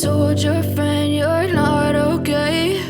told your friend you're not okay?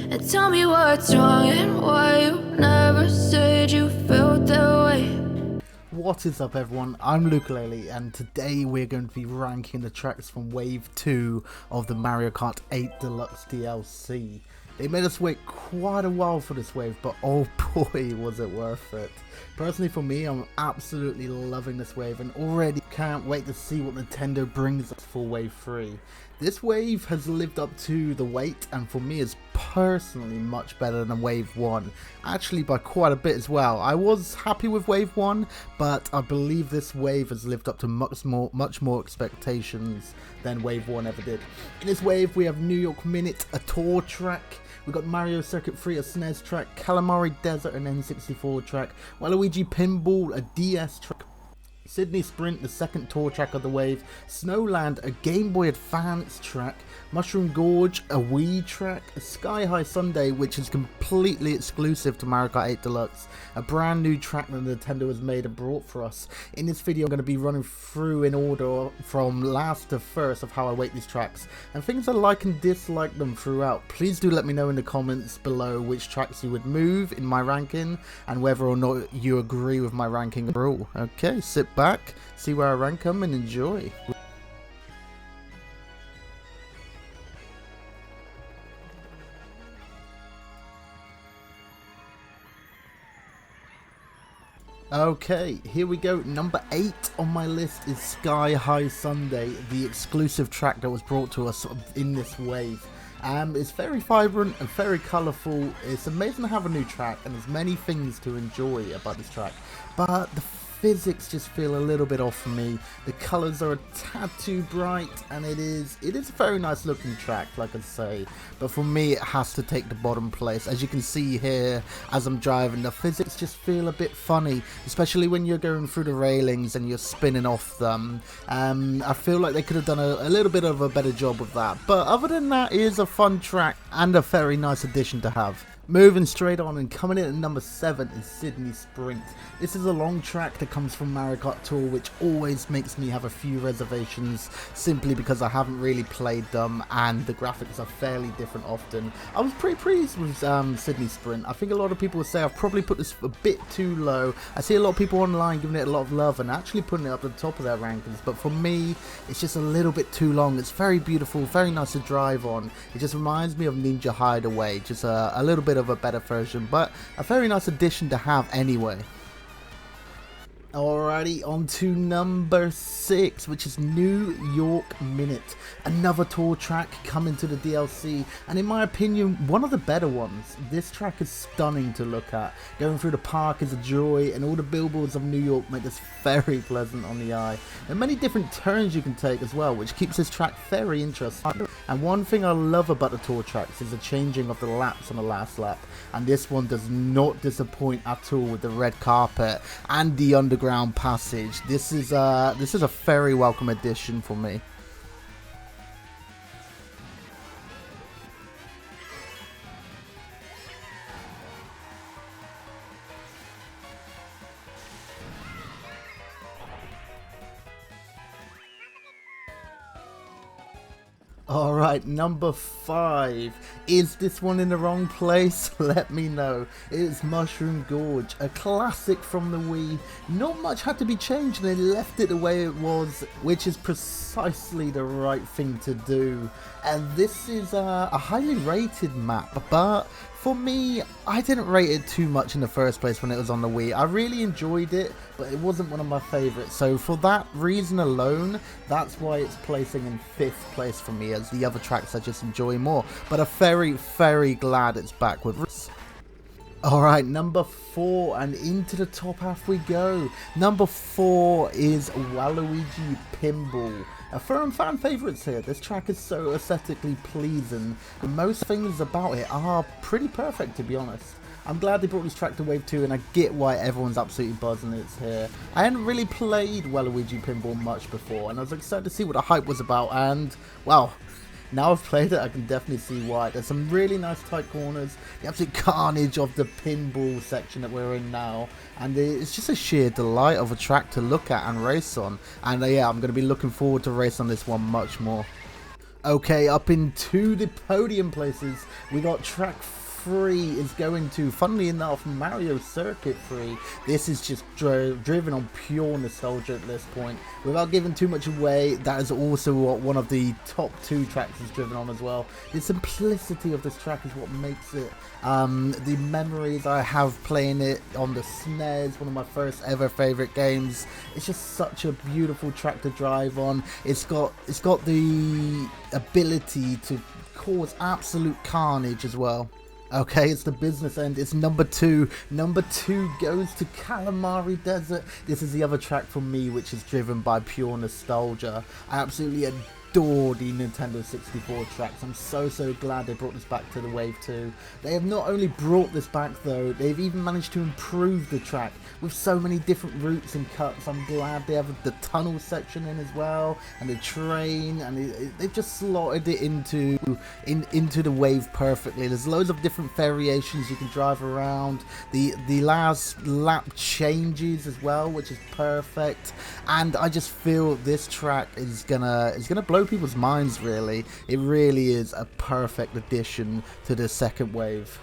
And tell me what's wrong and why you never said you felt that way. What is up everyone, I'm Ukulele and today we're going to be ranking the tracks from Wave 2 of the Mario Kart 8 Deluxe DLC. They made us wait quite a while for this wave, but oh boy was it worth it. Personally for me, I'm absolutely loving this wave and already can't wait to see what Nintendo brings us for Wave 3. This wave has lived up to the wait and for me is personally much better than Wave 1. Actually by quite a bit as well. I was happy with Wave 1, but I believe this wave has lived up to much more expectations than Wave 1 ever did. In this wave we have New York Minute, a tour track. We've got Mario Circuit 3, a SNES track, Calamari Desert, an N64 track, Waluigi Pinball, a DS track, Sydney Sprint, the second tour track of the wave, Snowland, a Game Boy Advance track, Mushroom Gorge, a Wii track, a Sky High Sunday, which is completely exclusive to Mario Kart 8 Deluxe, a brand new track that Nintendo has made and brought for us. In this video I'm going to be running through in order from last to first of how I rate these tracks, and things I like and dislike them throughout. Please do let me know in the comments below which tracks you would move in my ranking, and whether or not you agree with my ranking overall. Okay, sit back, see where I rank them and enjoy. Okay, here we go. Number 8 on my list is Sky High Sunday, the exclusive track that was brought to us in this wave. It's very vibrant and very colourful. It's amazing to have a new track and there's many things to enjoy about this track, but the physics just feel a little bit off for me. The colours are a tad too bright and it is a very nice looking track, like I say, but for me it has to take the bottom place. As you can see here as I'm driving, the physics just feel a bit funny, especially when you're going through the railings and you're spinning off them. I feel like they could have done a little bit of a better job with that, but other than that, it is a fun track and a very nice addition to have. Moving straight on and coming in at number 7 is Sydney Sprint. This is a long track that comes from Mario Kart Tour, which always makes me have a few reservations simply because I haven't really played them and the graphics are fairly different often. I was pretty pleased with Sydney Sprint. I think a lot of people would say I've probably put this a bit too low. I see a lot of people online giving it a lot of love and actually putting it up at the top of their rankings, but for me it's just a little bit too long. It's very beautiful, very nice to drive on. It just reminds me of Ninja Hideaway, just a little bit of a better version, but a very nice addition to have anyway. Alrighty, on to number 6, which is New York Minute, another tour track coming to the DLC, and in my opinion one of the better ones. This track is stunning to look at. Going through the park is a joy and all the billboards of New York make this very pleasant on the eye. There are many different turns you can take as well, which keeps this track very interesting. And one thing I love about the tour tracks is the changing of the laps on the last lap, and this one does not disappoint at all with the red carpet and the underground passage. This is a very welcome addition for me. Alright, number 5. Is this one in the wrong place? Let me know. It is Mushroom Gorge, a classic from the Wii. Not much had to be changed and they left it the way it was, which is precisely the right thing to do. And this is a highly rated map, but for me, I didn't rate it too much in the first place when it was on the Wii. I really enjoyed it, but it wasn't one of my favourites. So for that reason alone, that's why it's placing in 5th place for me, as the other tracks I just enjoy more. But I'm very, very glad it's back with us. Alright, number 4, and into the top half we go. Number 4 is Waluigi Pinball. A firm fan favourites here. This track is so aesthetically pleasing, and most things about it are pretty perfect, to be honest. I'm glad they brought this track to Wave 2 and I get why everyone's absolutely buzzing it's here. I hadn't really played Waluigi Pinball much before and I was excited to see what the hype was about, and well, now I've played it I can definitely see why. There's some really nice tight corners, the absolute carnage of the pinball section that we're in now, and it's just a sheer delight of a track to look at and race on, and yeah, I'm going to be looking forward to race on this one much more. Okay, up into the podium places, we got track 3 is going to, funnily enough, Mario Circuit 3. This is just driven on pure nostalgia at this point. Without giving too much away, that is also what one of the top 2 tracks is driven on as well. The simplicity of this track is what makes it. The memories I have playing it on the SNES, one of my first ever favourite games. It's just such a beautiful track to drive on. It's got the ability to cause absolute carnage as well. Okay, it's the business end. It's number 2. Number 2 goes to Calamari Desert. This is the other track from me, which is driven by pure nostalgia. I absolutely adore the Nintendo 64 tracks. I'm so glad they brought this back to the Wave 2. They have not only brought this back though, they've even managed to improve the track with so many different routes and cuts. I'm glad they have the tunnel section in as well, and the train, and they've just slotted it into the Wave perfectly. There's loads of different variations you can drive around. The last lap changes as well, which is perfect, and I just feel this track is gonna blow people's minds. Really, it really is a perfect addition to the second Wave.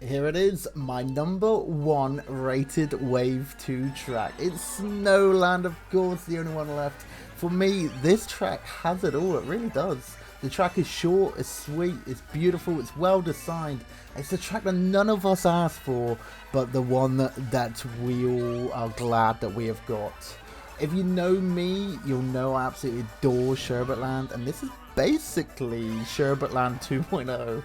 Here it is, my number 1 rated Wave 2 track. It's Snowland, of course, the only one left. For me, this track has it all, it really does. The track is short, it's sweet, it's beautiful, it's well designed. It's the track that none of us asked for, but the one that we all are glad that we have got. If you know me, you'll know I absolutely adore Sherbetland, and this is basically Sherbetland 2.0.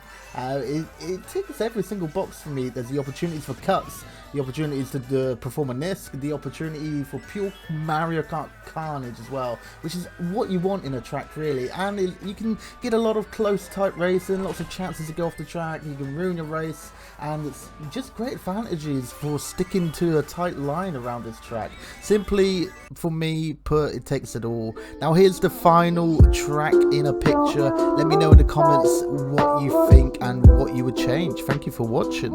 It ticks every single box for me. There's the opportunities for cuts, the opportunities to perform a NISC, the opportunity for pure Mario Kart carnage as well, which is what you want in a track really. And you can get a lot of close tight racing, lots of chances to go off the track, you can ruin your race, and it's just great advantages for sticking to a tight line around this track. Simply, for me, it takes it all. Now here's the final track in a picture. Let me know in the comments what you think and what you would change. Thank you for watching.